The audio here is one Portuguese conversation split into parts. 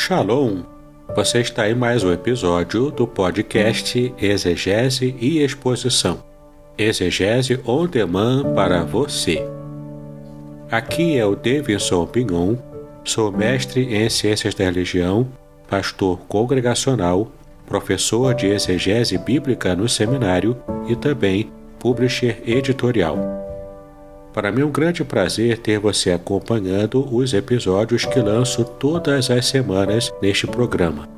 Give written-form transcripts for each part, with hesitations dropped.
Shalom! Você está em mais um episódio do podcast Exegese e Exposição. Exegese on demand para você. Aqui é o Davidson Pignon, sou mestre em Ciências da Religião, pastor congregacional, professor de exegese bíblica no seminário e também publisher editorial. Para mim é um grande prazer ter você acompanhando os episódios que lanço todas as semanas neste programa.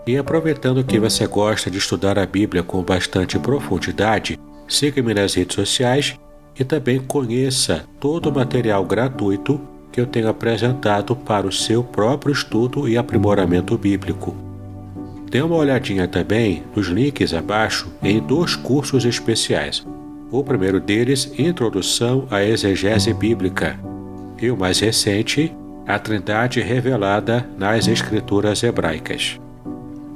E aproveitando que você gosta de estudar a Bíblia com bastante profundidade, siga-me nas redes sociais e também conheça todo o material gratuito que eu tenho apresentado para o seu próprio estudo e aprimoramento bíblico. Dê uma olhadinha também nos links abaixo em 2 cursos especiais. O primeiro deles, Introdução à Exegese Bíblica, e o mais recente, A Trindade Revelada nas Escrituras Hebraicas.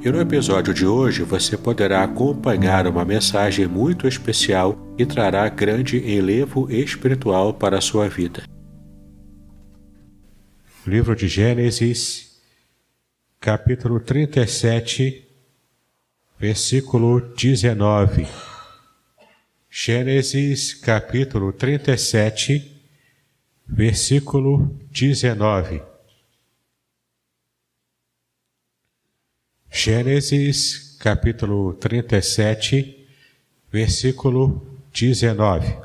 E no episódio de hoje você poderá acompanhar uma mensagem muito especial que trará grande enlevo espiritual para a sua vida. Livro de Gênesis, capítulo 37, versículo 19. Gênesis, capítulo 37, versículo 19. Gênesis, capítulo 37, versículo 19.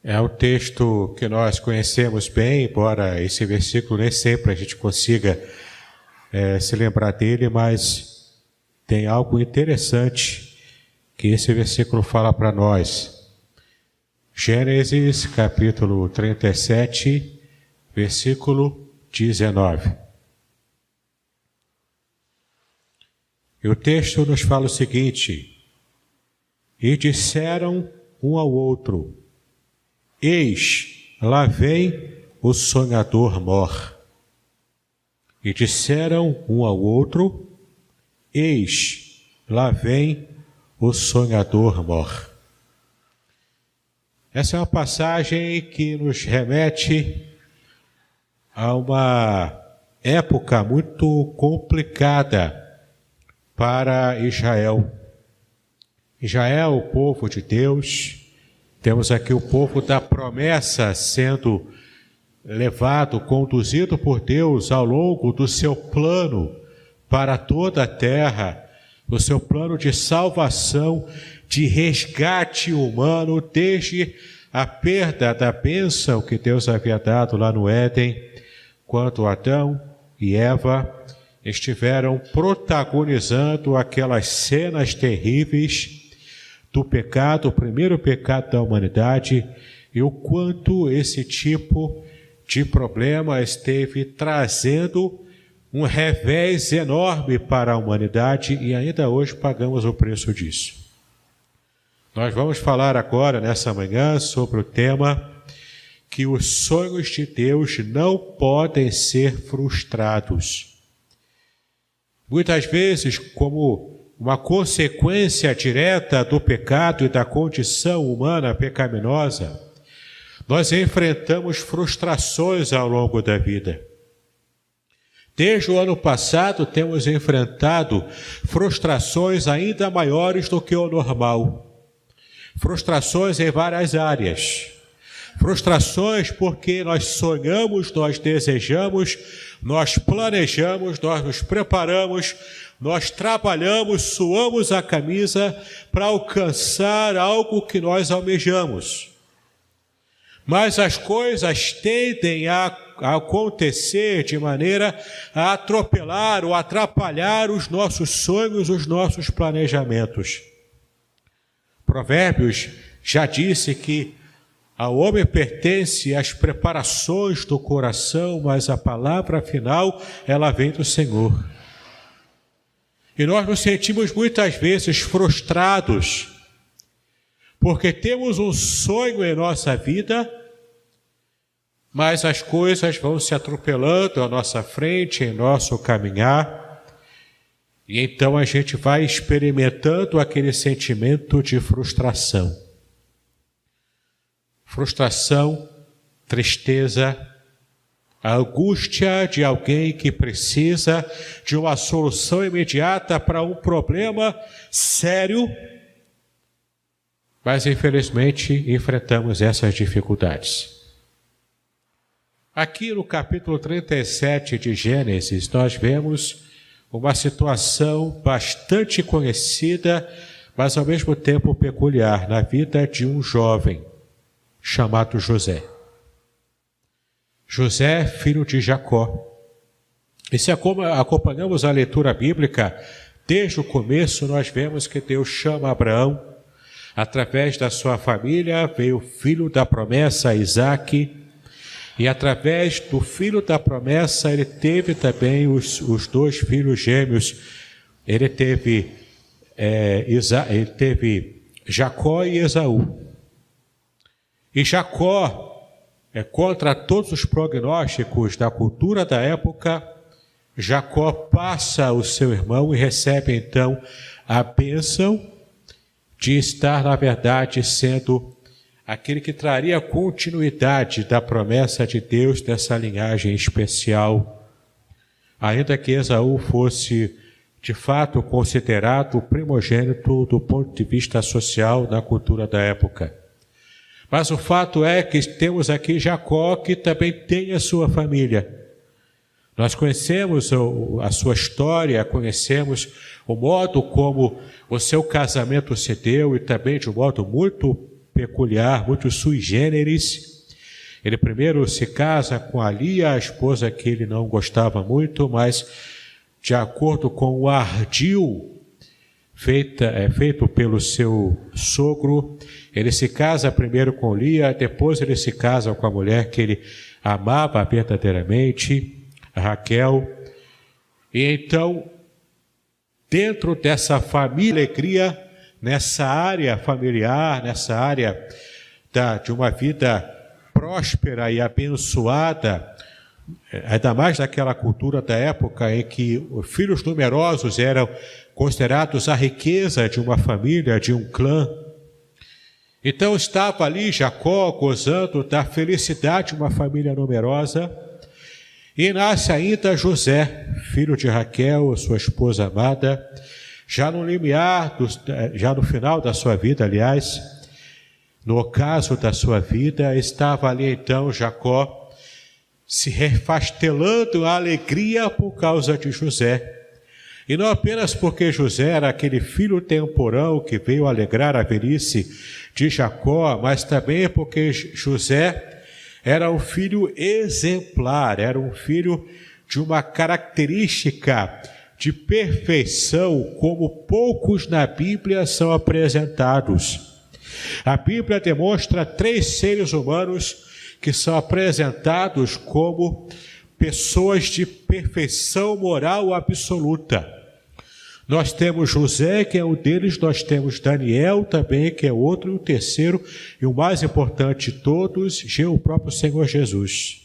É um texto que nós conhecemos bem, embora esse versículo nem sempre a gente consiga se lembrar dele, mas tem algo interessante que esse versículo fala para nós. Gênesis, capítulo 37, versículo 19. E o texto nos fala o seguinte: E disseram um ao outro: Eis, lá vem o sonhador mor. E disseram um ao outro: Eis, lá vem o sonhador mor. Essa é uma passagem que nos remete a uma época muito complicada para Israel. Israel, o povo de Deus. Temos aqui o povo da promessa sendo levado, conduzido por Deus ao longo do seu plano para toda a terra, o seu plano de salvação, de resgate humano, desde a perda da bênção que Deus havia dado lá no Éden, quando Adão e Eva estiveram protagonizando aquelas cenas terríveis do pecado, o primeiro pecado da humanidade, e o quanto esse tipo de problema esteve trazendo um revés enorme para a humanidade, e ainda hoje pagamos o preço disso. Nós vamos falar agora, nessa manhã, sobre o tema que os sonhos de Deus não podem ser frustrados. Muitas vezes, como uma consequência direta do pecado e da condição humana pecaminosa, nós enfrentamos frustrações ao longo da vida. Desde o ano passado, temos enfrentado frustrações ainda maiores do que o normal. Frustrações em várias áreas. Frustrações porque nós sonhamos, nós desejamos, nós planejamos, nós nos preparamos, nós trabalhamos, suamos a camisa para alcançar algo que nós almejamos. Mas as coisas tendem a acontecer de maneira a atropelar ou atrapalhar os nossos sonhos, os nossos planejamentos. Provérbios já disse que ao homem pertence as preparações do coração, mas a palavra final, ela vem do Senhor. E nós nos sentimos muitas vezes frustrados, porque temos um sonho em nossa vida, mas as coisas vão se atropelando à nossa frente, em nosso caminhar, e então a gente vai experimentando aquele sentimento de frustração. frustração, tristeza, a angústia de alguém que precisa de uma solução imediata para um problema sério, mas infelizmente enfrentamos essas dificuldades. Aqui no capítulo 37 de Gênesis, nós vemos uma situação bastante conhecida, mas ao mesmo tempo peculiar, na vida de um jovem chamado José. José, filho de Jacó. E se acompanhamos a leitura bíblica, desde o começo nós vemos que Deus chama Abraão, através da sua família veio o filho da promessa, Isaque, e através do filho da promessa ele teve também os dois filhos gêmeos. Ele teve Jacó e Esaú. E Jacó, contra todos os prognósticos da cultura da época, Jacó passa o seu irmão e recebe então a bênção de estar, na verdade, sendo aquele que traria a continuidade da promessa de Deus dessa linhagem especial, ainda que Esaú fosse, de fato, considerado o primogênito do ponto de vista social na cultura da época. Mas o fato é que temos aqui Jacó, que também tem a sua família. Nós conhecemos a sua história, conhecemos o modo como o seu casamento se deu e também de um modo muito peculiar, muito sui generis. Ele primeiro se casa com a Lia, a esposa que ele não gostava muito, mas de acordo com o ardil feito pelo seu sogro, ele se casa primeiro com Lia, depois ele se casa com a mulher que ele amava verdadeiramente, Raquel. E então, dentro dessa família, alegria, nessa área familiar, nessa área de uma vida próspera e abençoada, ainda mais naquela cultura da época em que os filhos numerosos eram considerados a riqueza de uma família, de um clã. Então estava ali Jacó gozando da felicidade de uma família numerosa, e nasce ainda José, filho de Raquel, sua esposa amada, já no limiar, já no final da sua vida, aliás, no ocaso da sua vida, estava ali então Jacó se refastelando a alegria por causa de José. E não apenas porque José era aquele filho temporão que veio alegrar a velhice de Jacó, mas também porque José era um filho exemplar, era um filho de uma característica de perfeição como poucos na Bíblia são apresentados. A Bíblia demonstra 3 seres humanos que são apresentados como pessoas de perfeição moral absoluta. Nós temos José, que é um deles, nós temos Daniel também, que é outro, e o terceiro, e o mais importante de todos, o próprio Senhor Jesus.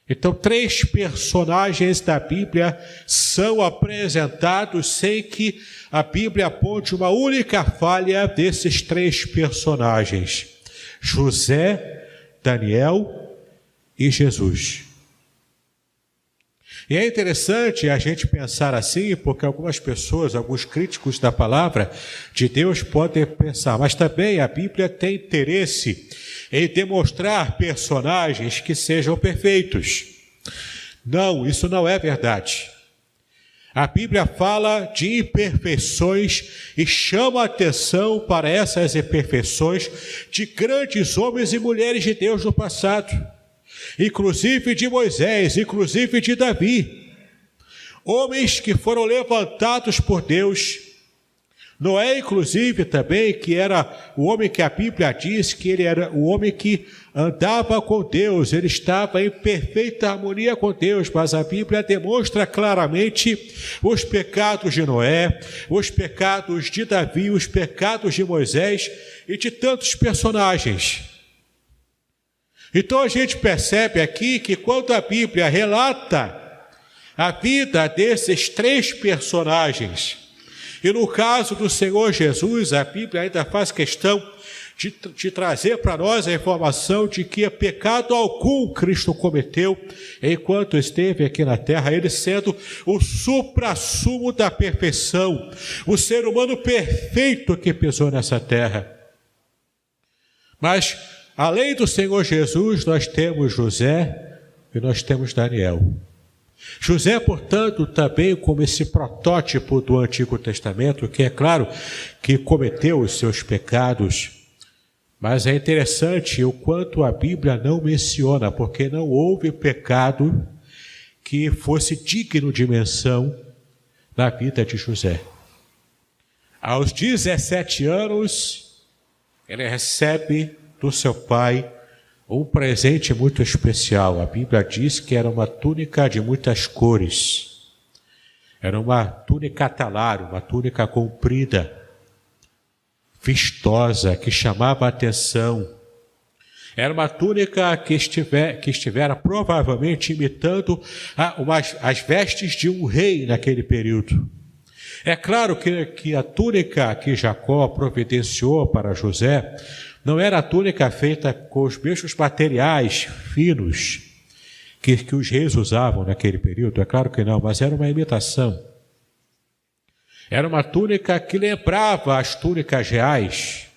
Então, 3 personagens da Bíblia são apresentados sem que a Bíblia aponte uma única falha desses 3 personagens: José, Daniel e Jesus. E é interessante a gente pensar assim, porque algumas pessoas, alguns críticos da palavra de Deus podem pensar, mas também a Bíblia tem interesse em demonstrar personagens que sejam perfeitos. Não, isso não é verdade. A Bíblia fala de imperfeições e chama a atenção para essas imperfeições de grandes homens e mulheres de Deus no passado, inclusive de Moisés, inclusive de Davi, homens que foram levantados por Deus. Noé, inclusive, também, que era o homem que a Bíblia diz que ele era o homem que andava com Deus, ele estava em perfeita harmonia com Deus, mas a Bíblia demonstra claramente os pecados de Noé, os pecados de Davi, os pecados de Moisés e de tantos personagens. Então a gente percebe aqui que quando a Bíblia relata a vida desses 3 personagens, e no caso do Senhor Jesus, a Bíblia ainda faz questão de trazer para nós a informação de que pecado algum Cristo cometeu enquanto esteve aqui na terra, ele sendo o suprassumo da perfeição, o ser humano perfeito que pisou nessa terra. Mas, além do Senhor Jesus, nós temos José e nós temos Daniel. José, portanto, também como esse protótipo do Antigo Testamento, que é claro que cometeu os seus pecados, mas é interessante o quanto a Bíblia não menciona, porque não houve pecado que fosse digno de menção na vida de José. Aos 17 anos, ele recebe do seu pai um presente muito especial. A Bíblia diz que era uma túnica de muitas cores. Era uma túnica talar, uma túnica comprida, vistosa, que chamava a atenção. Era uma túnica que estivera provavelmente imitando as vestes de um rei naquele período. É claro que a túnica que Jacó providenciou para José não era a túnica feita com os mesmos materiais finos que os reis usavam naquele período, é claro que não, mas era uma imitação. Era uma túnica que lembrava as túnicas reais.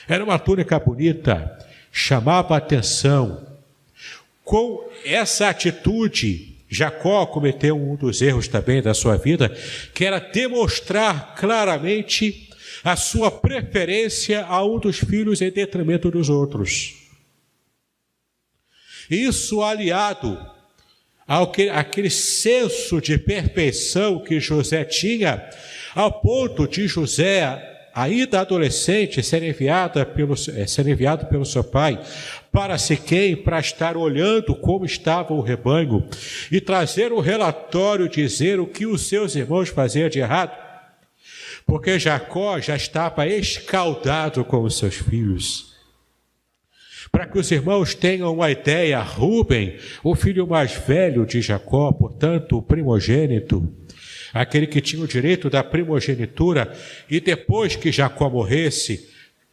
Era uma túnica bonita, chamava a atenção. Com essa atitude, Jacó cometeu um dos erros também da sua vida, que era demonstrar claramente a sua preferência a um dos filhos em detrimento dos outros. Isso aliado àquele senso de perfeição que José tinha, ao ponto de José, ainda adolescente, ser enviado pelo seu pai para Siquém, para estar olhando como estava o rebanho e trazer um relatório, dizer o que os seus irmãos faziam de errado, porque Jacó já estava escaldado com os seus filhos. Para que os irmãos tenham uma ideia, Rúben, o filho mais velho de Jacó, portanto, o primogênito, aquele que tinha o direito da primogenitura, e depois que Jacó morresse,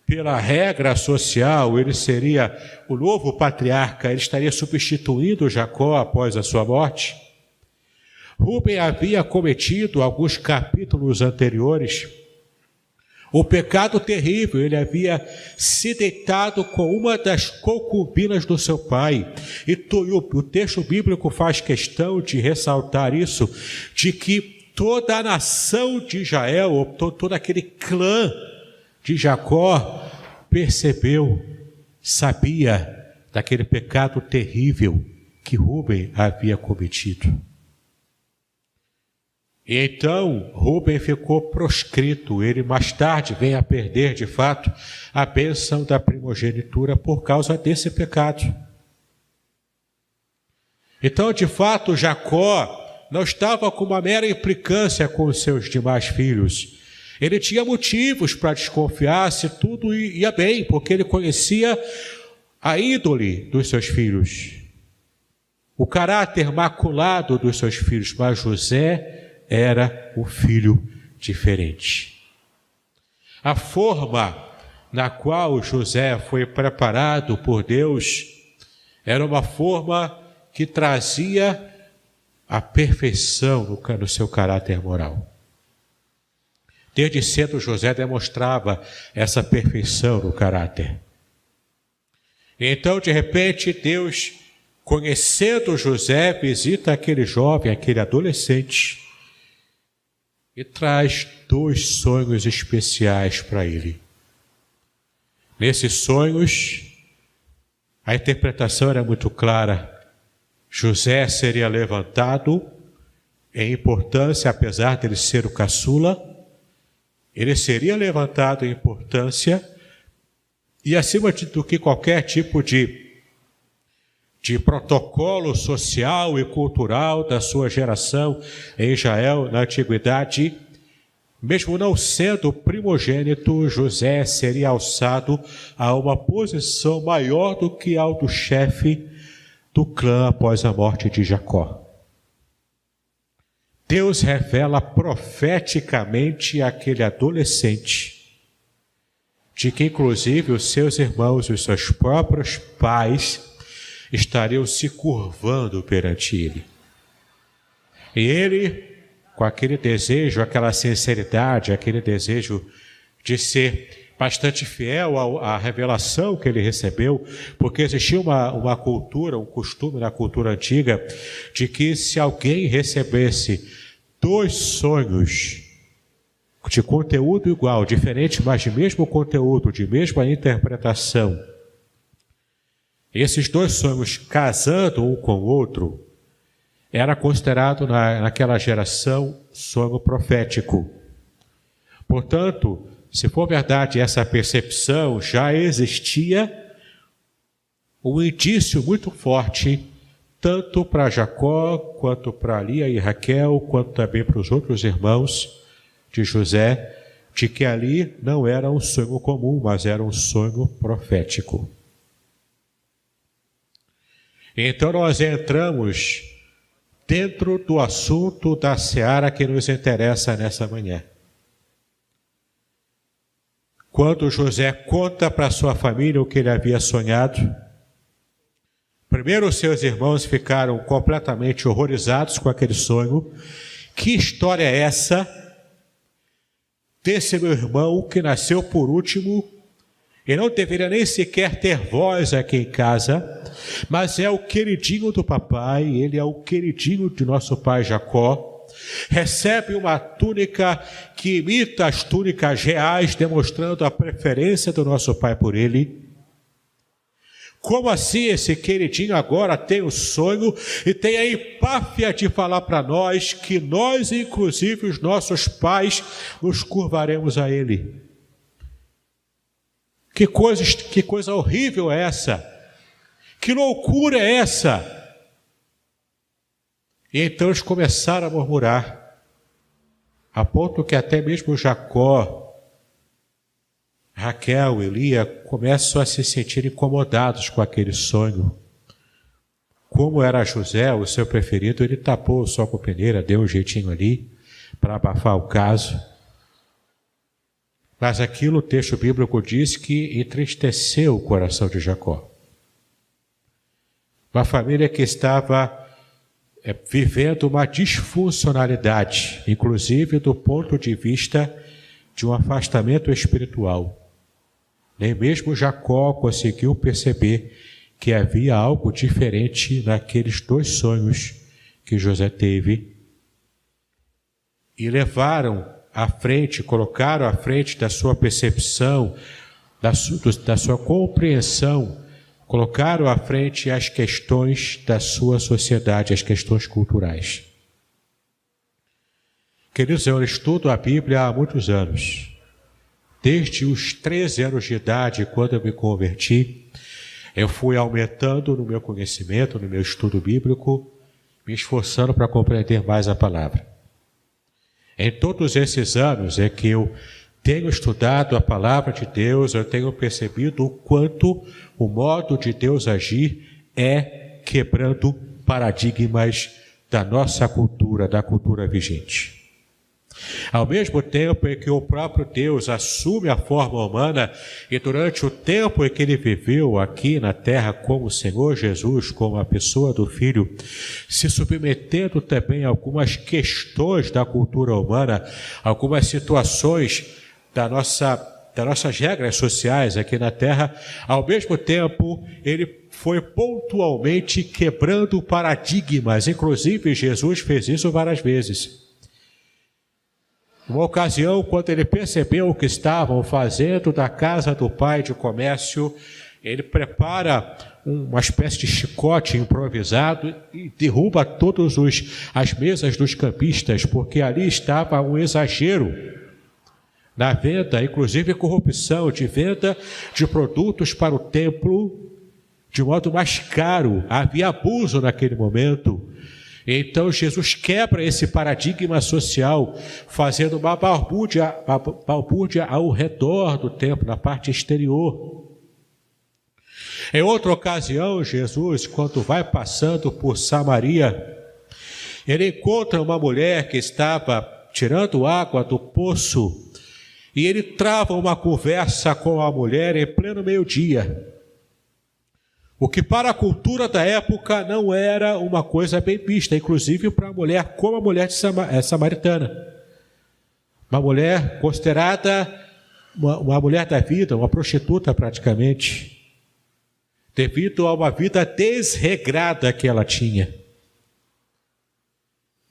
pela regra social, ele seria o novo patriarca, ele estaria substituindo Jacó após a sua morte. Rúben havia cometido, alguns capítulos anteriores, o pecado terrível. Ele havia se deitado com uma das concubinas do seu pai. E o texto bíblico faz questão de ressaltar isso, de que toda a nação de Israel, todo aquele clã de Jacó, percebeu, sabia daquele pecado terrível que Rúben havia cometido. E então Rúben ficou proscrito. Ele mais tarde vem a perder de fato a bênção da primogenitura por causa desse pecado. Então, de fato, Jacó não estava com uma mera implicância com os seus demais filhos. Ele tinha motivos para desconfiar se tudo ia bem, porque ele conhecia a índole dos seus filhos, o caráter maculado dos seus filhos, mas José era um filho diferente. A forma na qual José foi preparado por Deus era uma forma que trazia a perfeição no seu caráter moral. Desde cedo José demonstrava essa perfeição no caráter. Então, de repente, Deus, conhecendo José, visita aquele jovem, aquele adolescente, e traz 2 sonhos especiais para ele. Nesses sonhos, a interpretação era muito clara. José seria levantado em importância, apesar de ele ser o caçula, ele seria levantado em importância e, acima do que qualquer tipo de protocolo social e cultural da sua geração em Israel, na antiguidade, mesmo não sendo primogênito, José seria alçado a uma posição maior do que ao do chefe do clã após a morte de Jacó. Deus revela profeticamente àquele adolescente de que inclusive os seus irmãos e os seus próprios pais estariam se curvando perante ele. E ele, com aquele desejo, aquela sinceridade, aquele desejo de ser bastante fiel à revelação que ele recebeu, porque existia uma cultura, um costume na cultura antiga, de que se alguém recebesse 2 sonhos de conteúdo igual, diferente, mas de mesmo conteúdo, de mesma interpretação, esses 2 sonhos casando um com o outro, era considerado naquela geração sonho profético. Portanto, se for verdade essa percepção, já existia um indício muito forte, tanto para Jacó, quanto para Lia e Raquel, quanto também para os outros irmãos de José, de que ali não era um sonho comum, mas era um sonho profético. Então nós entramos dentro do assunto da seara que nos interessa nessa manhã. Quando José conta para sua família o que ele havia sonhado, primeiro os seus irmãos ficaram completamente horrorizados com aquele sonho. Que história é essa desse meu irmão que nasceu por último e não deveria nem sequer ter voz aqui em casa, mas é o queridinho do papai, ele é o queridinho de nosso pai Jacó, recebe uma túnica que imita as túnicas reais, demonstrando a preferência do nosso pai por ele. Como assim esse queridinho agora tem o sonho e tem a empáfia de falar para nós que nós, inclusive os nossos pais, nos curvaremos a ele? Que coisa horrível é essa? Que loucura é essa? E então eles começaram a murmurar, a ponto que até mesmo Jacó, Raquel e Lia começam a se sentir incomodados com aquele sonho. Como era José, o seu preferido, ele tapou só com a peneira, deu um jeitinho ali para abafar o caso. Mas aquilo, o texto bíblico diz que entristeceu o coração de Jacó. Uma família que estava vivendo uma disfuncionalidade, inclusive do ponto de vista de um afastamento espiritual. Nem mesmo Jacó conseguiu perceber que havia algo diferente naqueles 2 sonhos que José teve. E levaram à frente, colocaram à frente da sua percepção, da sua compreensão, colocaram à frente as questões da sua sociedade, as questões culturais. Queridos, eu estudo a Bíblia há muitos anos. Desde os 13 anos de idade, quando eu me converti, eu fui aumentando no meu conhecimento, no meu estudo bíblico, me esforçando para compreender mais a palavra. Em todos esses anos é que eu tenho estudado a palavra de Deus, eu tenho percebido o quanto o modo de Deus agir é quebrando paradigmas da nossa cultura, da cultura vigente. Ao mesmo tempo em que o próprio Deus assume a forma humana e durante o tempo em que ele viveu aqui na terra como o Senhor Jesus, como a pessoa do Filho, se submetendo também a algumas questões da cultura humana, algumas situações das nossas regras sociais aqui na terra, ao mesmo tempo ele foi pontualmente quebrando paradigmas, inclusive Jesus fez isso várias vezes. Uma ocasião, quando ele percebeu o que estavam fazendo da casa do pai de comércio, ele prepara uma espécie de chicote improvisado e derruba todas as mesas dos campistas, porque ali estava um exagero na venda, inclusive corrupção, de venda de produtos para o templo de modo mais caro. Havia abuso naquele momento. Então Jesus quebra esse paradigma social, fazendo uma balbúrdia ao redor do templo, na parte exterior. Em outra ocasião, Jesus, quando vai passando por Samaria, ele encontra uma mulher que estava tirando água do poço, E ele trava uma conversa com a mulher em pleno meio-dia. O que para a cultura da época não era uma coisa bem vista, inclusive para a mulher, como a mulher samaritana. Uma mulher considerada uma mulher da vida, uma prostituta praticamente, devido a uma vida desregrada que ela tinha.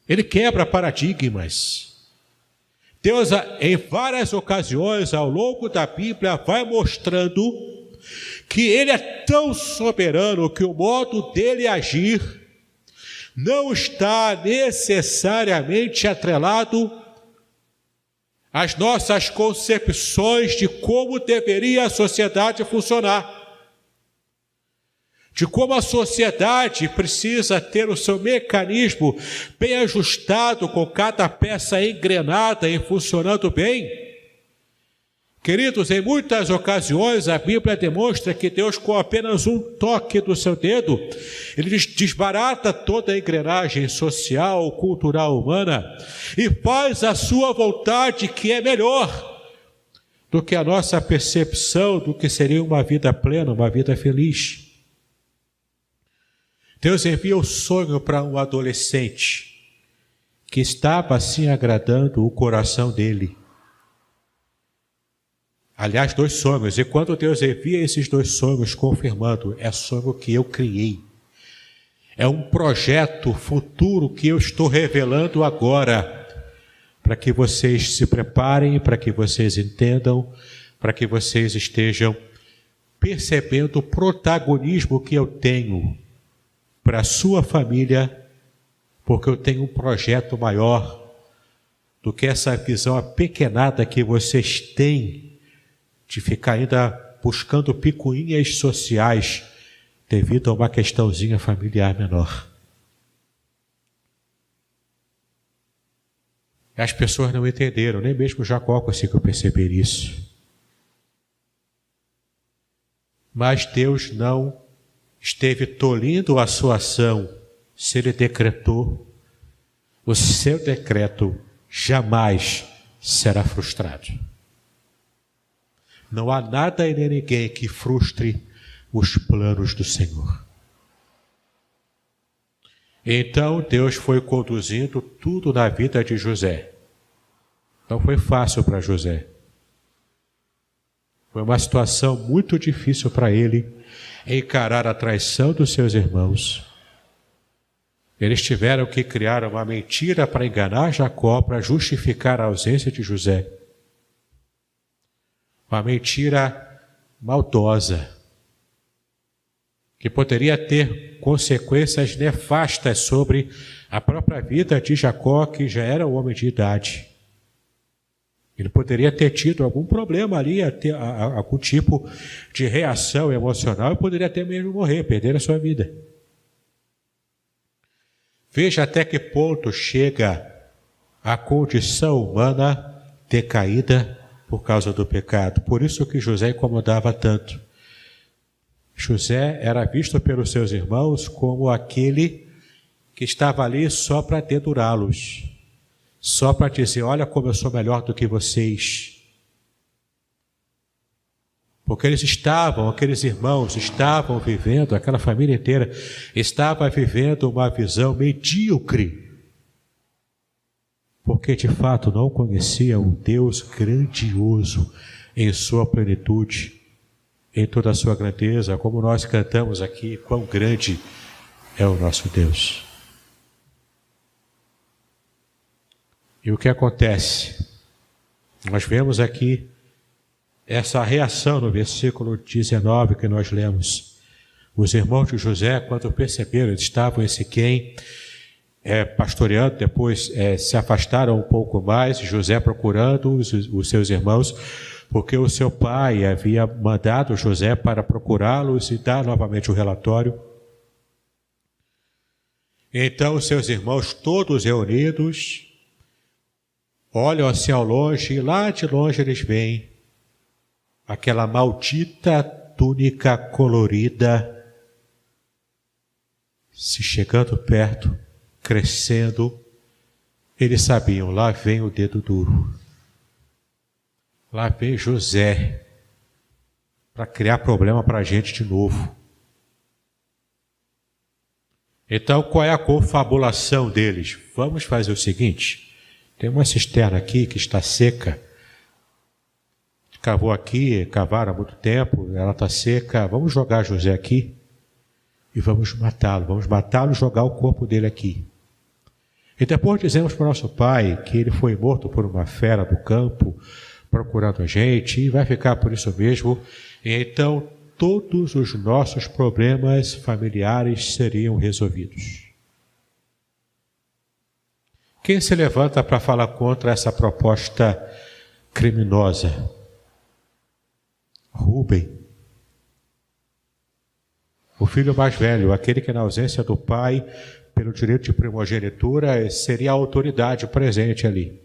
Ele quebra paradigmas. Deus, em várias ocasiões ao longo da Bíblia, vai mostrando que Ele é tão soberano que o modo dele agir não está necessariamente atrelado às nossas concepções de como deveria a sociedade funcionar, de como a sociedade precisa ter o seu mecanismo bem ajustado, com cada peça engrenada e funcionando bem. Queridos, em muitas ocasiões a Bíblia demonstra que Deus, com apenas um toque do seu dedo, Ele desbarata toda a engrenagem social, cultural, humana e faz a sua vontade, que é melhor do que a nossa percepção do que seria uma vida plena, uma vida feliz. Deus envia o sonho para um adolescente que estava assim agradando o coração dele. Aliás, 2 sonhos. E quando Deus envia esses 2 sonhos, confirmando, é sonho que eu criei. É um projeto futuro que eu estou revelando agora, para que vocês se preparem, para que vocês entendam, para que vocês estejam percebendo o protagonismo que eu tenho para a sua família, porque eu tenho um projeto maior do que essa visão apequenada que vocês têm de ficar ainda buscando picuinhas sociais devido a uma questãozinha familiar menor. As pessoas não entenderam, nem mesmo Jacó conseguiu perceber isso. Mas Deus não esteve tolhindo a sua ação. Se Ele decretou, o seu decreto jamais será frustrado. Não há nada e nem ninguém que frustre os planos do Senhor. Então Deus foi conduzindo tudo na vida de José. Não foi fácil para José. Foi uma situação muito difícil para ele encarar a traição dos seus irmãos. Eles tiveram que criar uma mentira para enganar Jacó, para justificar a ausência de José. Uma mentira maldosa, que poderia ter consequências nefastas sobre a própria vida de Jacó, que já era um homem de idade. Ele poderia ter tido algum problema ali, algum tipo de reação emocional, e poderia até mesmo morrer, perder a sua vida. Veja até que ponto chega a condição humana decaída por causa do pecado. Por isso que José incomodava tanto. José era visto pelos seus irmãos como aquele que estava ali só para dedurá-los, só para dizer, olha como eu sou melhor do que vocês. Porque aqueles irmãos estavam vivendo, aquela família inteira estava vivendo uma visão medíocre, porque de fato não conhecia o Deus grandioso em sua plenitude, em toda a sua grandeza, como nós cantamos aqui, quão grande é o nosso Deus. E o que acontece? Nós vemos aqui essa reação no versículo 19 que nós lemos. Os irmãos de José, quando perceberam, eles estavam em Siquém, pastoreando, depois se afastaram um pouco mais, José procurando os seus irmãos, porque o seu pai havia mandado José para procurá-los e dar novamente o relatório. Então os seus irmãos, todos reunidos, olham assim ao longe, e lá de longe eles veem aquela maldita túnica colorida se chegando perto, crescendo. Eles sabiam, lá vem o dedo duro. lá vem José para criar problema para a gente de novo. Então, qual é a confabulação deles? Vamos fazer o seguinte: tem uma cisterna aqui que está seca. Cavou aqui, cavaram há muito tempo, ela está seca. Vamos jogar José aqui e vamos matá-lo. Vamos matá-lo e jogar o corpo dele aqui. E depois dizemos para o nosso pai que ele foi morto por uma fera do campo, procurando a gente, e vai ficar por isso mesmo. E então todos os nossos problemas familiares seriam resolvidos. Quem se levanta para falar contra essa proposta criminosa? Rúben, o filho mais velho, aquele que na ausência do pai, pelo direito de primogenitura, seria a autoridade presente ali.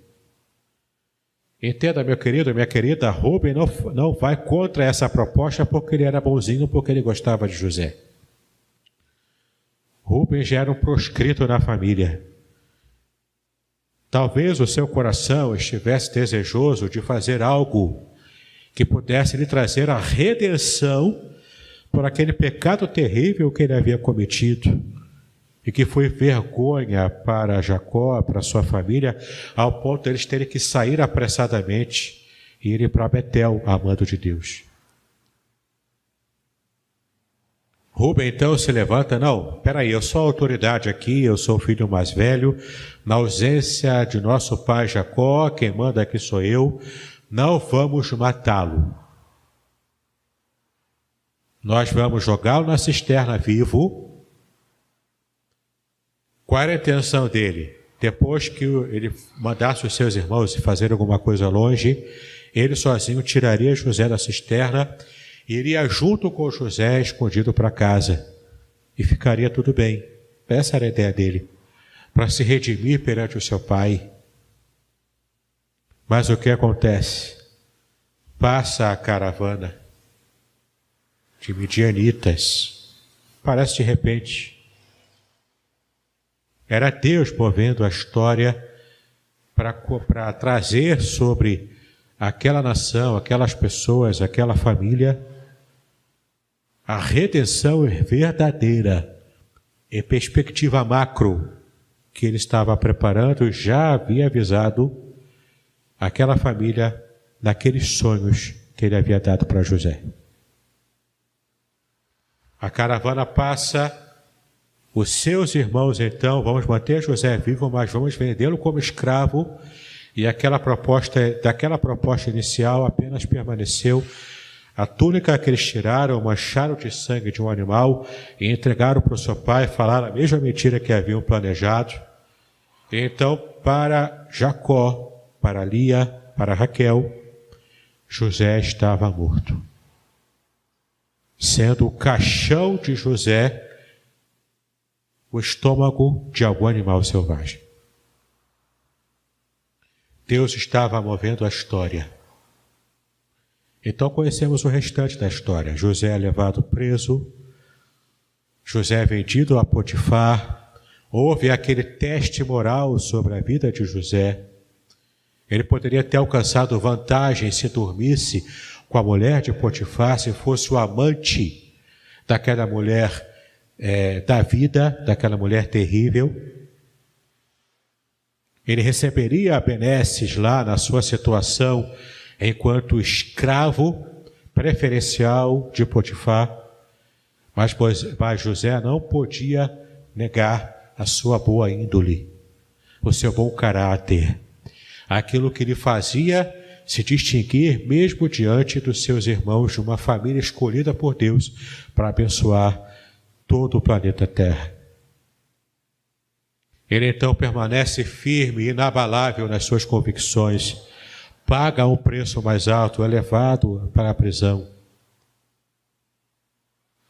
Entenda, meu querido, minha querida, Rúben não vai contra essa proposta porque ele era bonzinho, porque ele gostava de José. Rúben já era um proscrito na família. Talvez o seu coração estivesse desejoso de fazer algo que pudesse lhe trazer a redenção por aquele pecado terrível que ele havia cometido e que foi vergonha para Jacó, para sua família, ao ponto de eles terem que sair apressadamente e irem para Betel, amando de Deus. Rúben então se levanta: não, peraí, eu sou a autoridade aqui, eu sou o filho mais velho, na ausência de nosso pai Jacó, quem manda aqui sou eu, não vamos matá-lo. Nós vamos jogá-lo na cisterna vivo. Qual era a intenção dele? Depois que ele mandasse os seus irmãos fazer alguma coisa longe, ele sozinho tiraria José da cisterna, iria junto com José escondido para casa e ficaria tudo bem. Essa era a ideia dele, para se redimir perante o seu pai. Mas o que acontece? Passa a caravana de midianitas. Parece de repente. Era Deus movendo a história para trazer sobre aquela nação, aquelas pessoas, aquela família, a redenção verdadeira e perspectiva macro que ele estava preparando, já havia avisado aquela família naqueles sonhos que ele havia dado para José. A caravana passa, os seus irmãos então, vamos manter José vivo, mas vamos vendê-lo como escravo, e daquela proposta inicial apenas permaneceu a túnica que eles tiraram, mancharam de sangue de um animal e entregaram para o seu pai, falaram a mesma mentira que haviam planejado. E então, para Jacó, para Lia, para Raquel, José estava morto, sendo o caixão de José o estômago de algum animal selvagem. Deus estava movendo a história. Então conhecemos o restante da história. José é levado preso, José é vendido a Potifar, houve aquele teste moral sobre a vida de José. Ele poderia ter alcançado vantagem se dormisse com a mulher de Potifar, se fosse o amante daquela mulher da vida, daquela mulher terrível. Ele receberia benesses lá na sua situação enquanto escravo preferencial de Potifar, mas José não podia negar a sua boa índole, o seu bom caráter, aquilo que lhe fazia se distinguir mesmo diante dos seus irmãos de uma família escolhida por Deus para abençoar todo o planeta Terra. Ele então permanece firme e inabalável nas suas convicções, paga um preço mais alto, é levado para a prisão.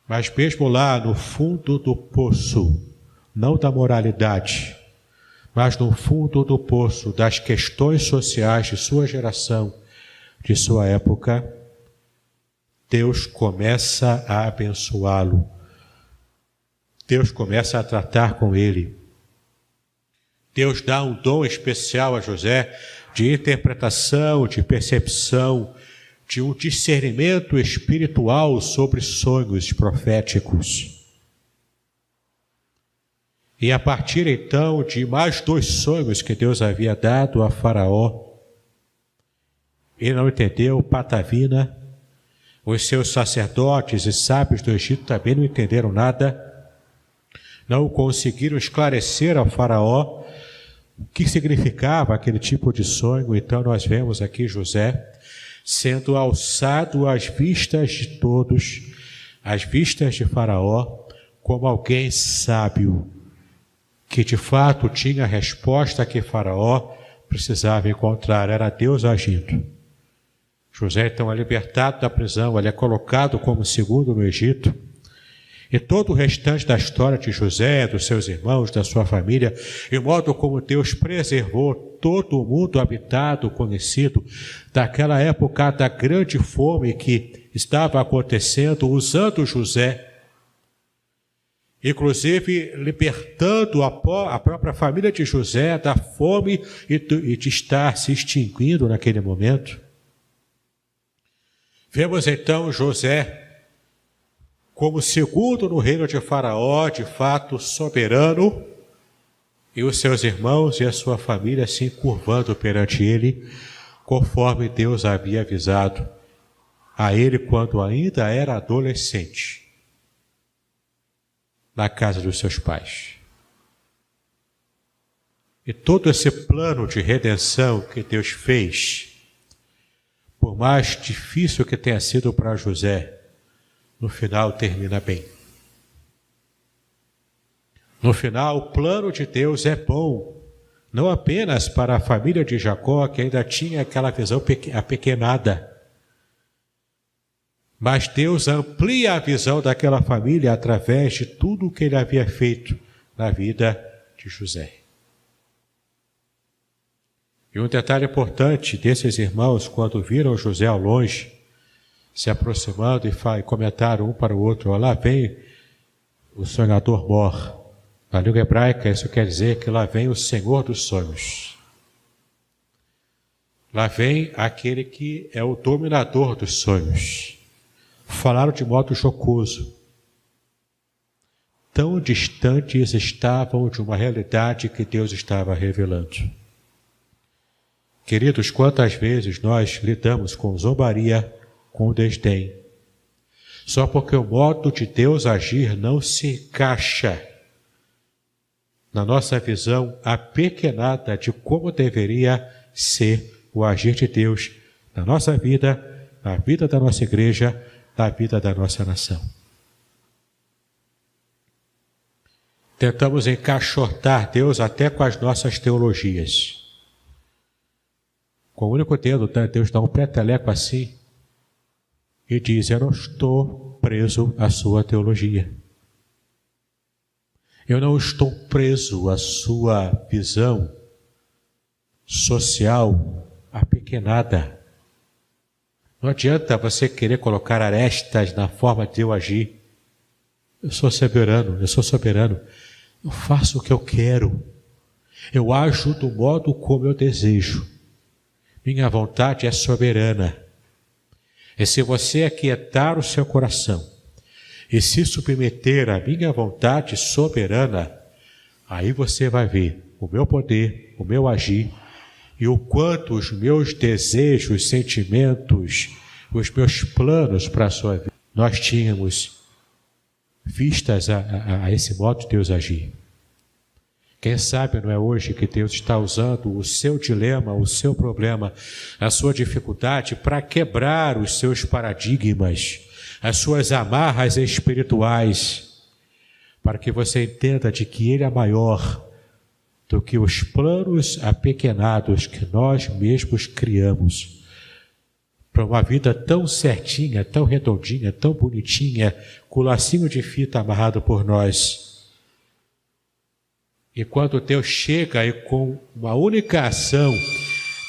Mas mesmo lá no fundo do poço, não da moralidade, mas no fundo do poço das questões sociais de sua geração, de sua época, Deus começa a abençoá-lo. Deus começa a tratar com ele. Deus dá um dom especial a José de interpretação, de percepção, de um discernimento espiritual sobre sonhos proféticos. E a partir então de mais 2 sonhos que Deus havia dado a Faraó, ele não entendeu patavina, os seus sacerdotes e sábios do Egito também não entenderam nada, não conseguiram esclarecer ao Faraó o que significava aquele tipo de sonho. Então nós vemos aqui José sendo alçado às vistas de todos, às vistas de Faraó, como alguém sábio, que de fato tinha a resposta que Faraó precisava encontrar, era Deus agindo. José então é libertado da prisão, ele é colocado como segundo no Egito, e todo o restante da história de José, dos seus irmãos, da sua família, e o modo como Deus preservou todo o mundo habitado, conhecido, daquela época da grande fome que estava acontecendo, usando José, inclusive libertando a própria família de José da fome e de estar se extinguindo naquele momento. Vemos então José como segundo no reino de Faraó, de fato soberano, e os seus irmãos e a sua família se encurvando perante ele, conforme Deus havia avisado a ele quando ainda era adolescente, na casa dos seus pais. E todo esse plano de redenção que Deus fez, por mais difícil que tenha sido para José, no final termina bem. No final, o plano de Deus é bom, não apenas para a família de Jacó, que ainda tinha aquela visão apequenada, mas Deus amplia a visão daquela família através de tudo o que ele havia feito na vida de José. E um detalhe importante desses irmãos, quando viram José ao longe, se aproximando e comentaram um para o outro: lá vem o sonhador Mor. Na língua hebraica, isso quer dizer que lá vem o Senhor dos sonhos. Lá vem aquele que é o dominador dos sonhos. Falaram de modo jocoso. Tão distantes estavam de uma realidade que Deus estava revelando. Queridos, quantas vezes nós lidamos com zombaria, com desdém, só porque o modo de Deus agir não se encaixa na nossa visão apequenada de como deveria ser o agir de Deus na nossa vida, na vida da nossa igreja, na vida da nossa nação. Tentamos encaixotar Deus até com as nossas teologias. Com o único dedo, Deus dá um peteleco assim e diz: eu não estou preso à sua teologia. Eu não estou preso à sua visão social apequenada. Não adianta você querer colocar arestas na forma de eu agir. Eu sou soberano. Eu faço o que eu quero. Eu ajo do modo como eu desejo. Minha vontade é soberana. E se você aquietar o seu coração e se submeter à minha vontade soberana, aí você vai ver o meu poder, o meu agir, e o quanto os meus desejos, sentimentos, os meus planos para a sua vida, nós tínhamos vistas a esse modo de Deus agir. Quem sabe não é hoje que Deus está usando o seu dilema, o seu problema, a sua dificuldade para quebrar os seus paradigmas, as suas amarras espirituais, para que você entenda de que Ele é maior do que os planos apequenados que nós mesmos criamos para uma vida tão certinha, tão redondinha, tão bonitinha, com o lacinho de fita amarrado por nós. E quando Deus chega e com uma única ação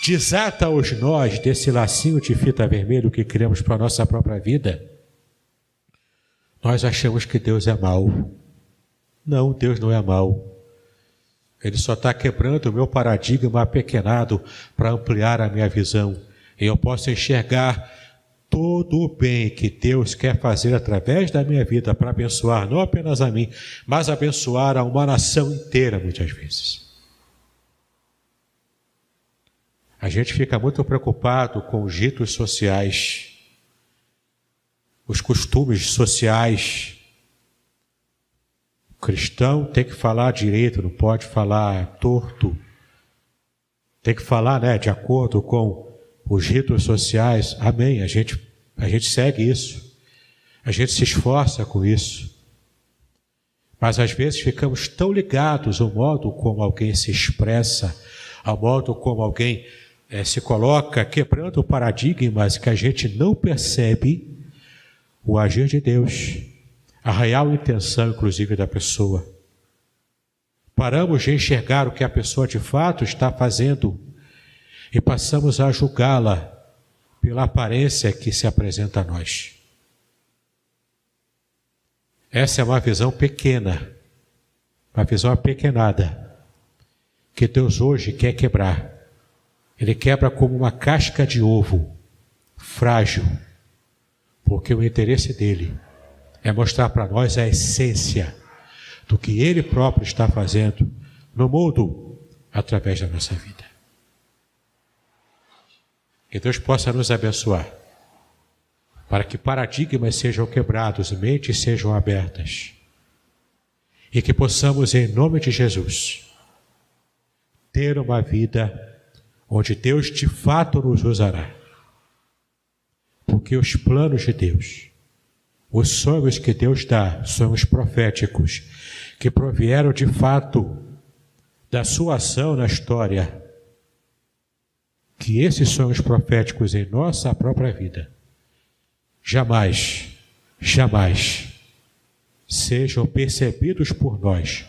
desata os nós desse lacinho de fita vermelho que criamos para a nossa própria vida, nós achamos que Deus é mau. Não, Deus não é mau. Ele só está quebrando o meu paradigma apequenado para ampliar a minha visão. E eu posso enxergar todo o bem que Deus quer fazer através da minha vida para abençoar não apenas a mim, mas abençoar a uma nação inteira, muitas vezes. A gente fica muito preocupado com os ritos sociais, os costumes sociais. O cristão tem que falar direito, não pode falar torto. Tem que falar, de acordo com os ritos sociais. Amém, a gente segue isso. A gente se esforça com isso. Mas às vezes ficamos tão ligados ao modo como alguém se expressa, ao modo como alguém se coloca, quebrando paradigmas, que a gente não percebe o agir de Deus, a real intenção, inclusive, da pessoa. Paramos de enxergar o que a pessoa de fato está fazendo e passamos a julgá-la pela aparência que se apresenta a nós. Essa é uma visão pequena, uma visão apequenada, que Deus hoje quer quebrar. Ele quebra como uma casca de ovo, frágil, porque o interesse dele é mostrar para nós a essência do que ele próprio está fazendo no mundo através da nossa vida. Que Deus possa nos abençoar, para que paradigmas sejam quebrados, mentes sejam abertas, e que possamos, em nome de Jesus, ter uma vida onde Deus de fato nos usará. Porque os planos de Deus, os sonhos que Deus dá, sonhos proféticos, que provieram de fato da sua ação na história, que esses sonhos proféticos em nossa própria vida jamais sejam percebidos por nós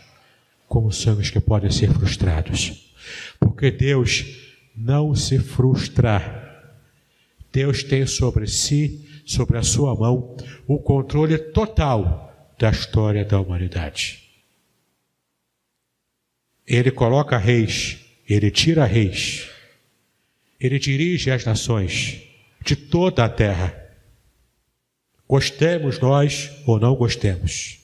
como sonhos que podem ser frustrados. Porque Deus não se frustra. Deus tem sobre si, sobre a sua mão, o controle total da história da humanidade. Ele coloca reis, ele tira reis, ele dirige as nações de toda a terra. Gostemos nós ou não gostemos,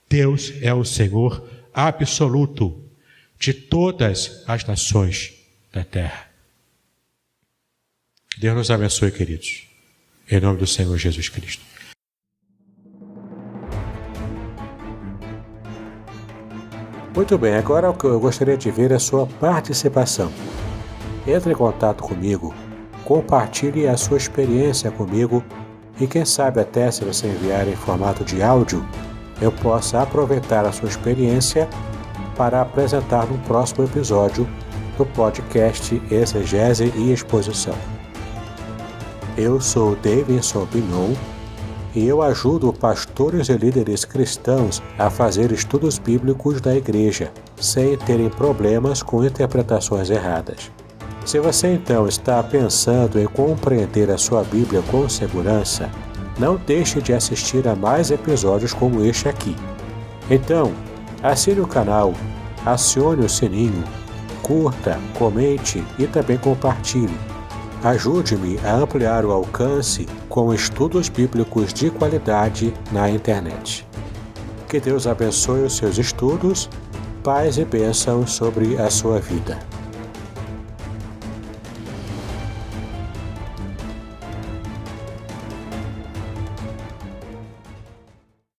Deus é o Senhor absoluto de todas as nações da terra. Deus nos abençoe, queridos, em nome do Senhor Jesus Cristo. Muito bem, agora o que eu gostaria de ver é a sua participação. Entre em contato comigo, compartilhe a sua experiência comigo e quem sabe até se você enviar em formato de áudio, eu possa aproveitar a sua experiência para apresentar no próximo episódio do podcast Exegese e Exposição. Eu sou Davidson Bignon e eu ajudo pastores e líderes cristãos a fazer estudos bíblicos da igreja, sem terem problemas com interpretações erradas. Se você então está pensando em compreender a sua Bíblia com segurança, não deixe de assistir a mais episódios como este aqui. Então, assine o canal, acione o sininho, curta, comente e também compartilhe. Ajude-me a ampliar o alcance com estudos bíblicos de qualidade na internet. Que Deus abençoe os seus estudos, paz e bênção sobre a sua vida.